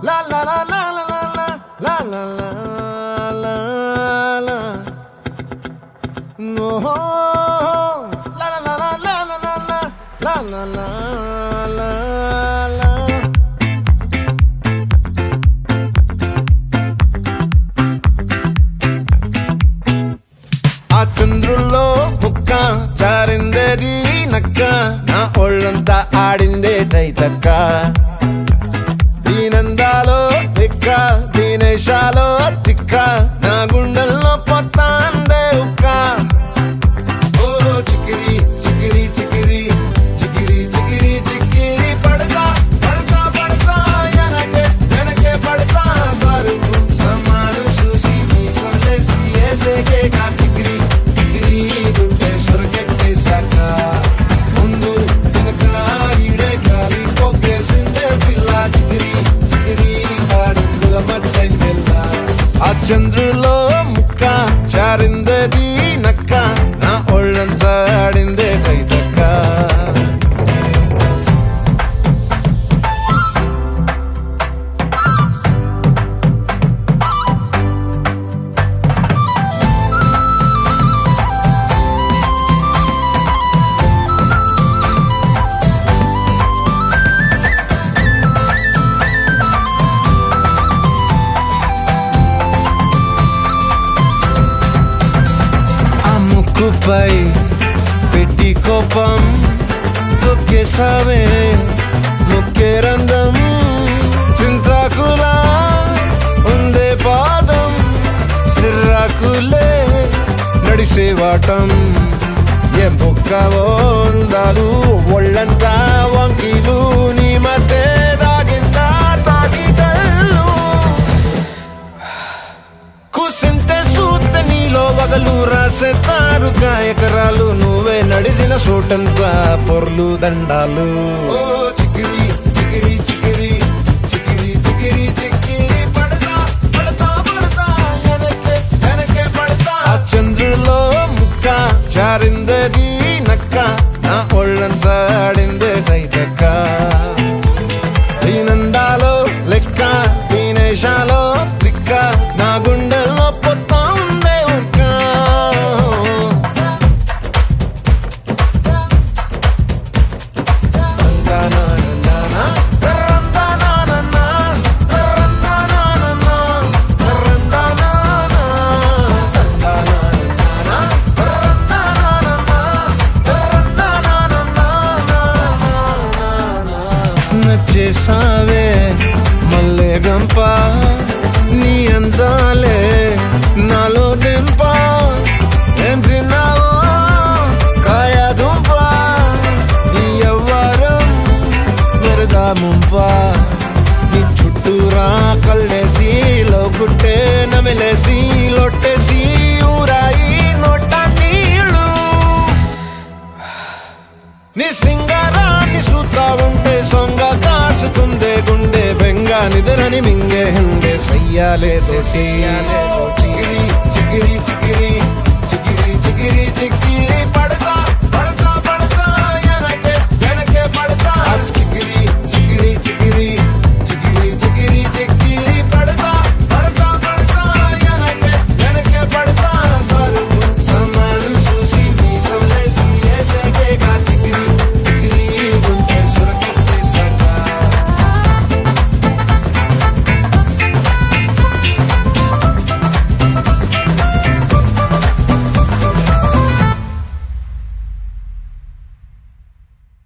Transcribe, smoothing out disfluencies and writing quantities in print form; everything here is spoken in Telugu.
La la la la la la la la la la la la. No, la la la la la la la la la la la la. ఆ చంద్రుల్లో ముక్క చారిందేది నక్క నా ఒళ్ళంతా ఆడిందే తైతక్క దీనందాలో తిక్క దీనేశాలో తిక్క నా గుండెల్లో పొత్తాందే ఉక్క ఓ చికిరి చికిరి చికిరి చికిరి చికిరి చికిరి పడతా పడతా పడతా వెనకే పడతా సరుకు సమాను చూసి మీ సొల్లేసి ఏసేకే కా చికిరి చికిరి గుండె సొరకెట్టేశాక ముందు వెనక ఈడే గాలి కొక్కేసిందే పిల్ల చికిరి చికిరి ఆడుగుల మచ్చైందెల్ల ఆ చంద్రులో ముక్క చారిందది నక్క నా ఒళ్ళంతా ఆడిందే తైతక్క ముక్కుపై పెట్టి కోపం తొక్కేసావే ముక్కే రంధం చింతాకులా ఉందే పాదం సిర్రాకులే నడిసేవాటం ఏ బొక్కవో అందాలు ఒళ్ళంతా వంకీలు నీ మధ్య దాగిందా తాగి కళ్ళు కూసింతే సూత్త నీలో వగలు రాసేతారు గాయకరాలు నువ్వే నడిసిన సోటంతా పొర్లు దండాలు ఓ చికిరి చికిరి చికిరి చికిరి చికిరి చికిరి పడతా పడతా పడతా వెనకే పడతా ఆ చంద్రులో ముక్క చారిందది నక్క నా ఒళ్ళంతా ఆడిందే తైతక్క దీనందాలో లెక్క దీనేశాలో తిక్క నా గుండెల్లో పొత్తా ఉందే ఉక్క నచ్చేసావే మల్లె గంప నీ అందాలే నాలో దెంప ఏం తిన్నావో కాయ దుంప నీ ఎవ్వరం మెరదా ముంప నీ చుట్టూరా కళ్ళేసి లోకుట్టే నమిలేసి లొట్టేసి ఊరాయి నోట నీళ్ళు నీ సింగారాన్ని చూస్తా ఉంటే సొంగ కాసుకుందే గుండె బెంగ నిద్రని మింగే హండే సయ్యాలే చికిరి చికిరి చికిరి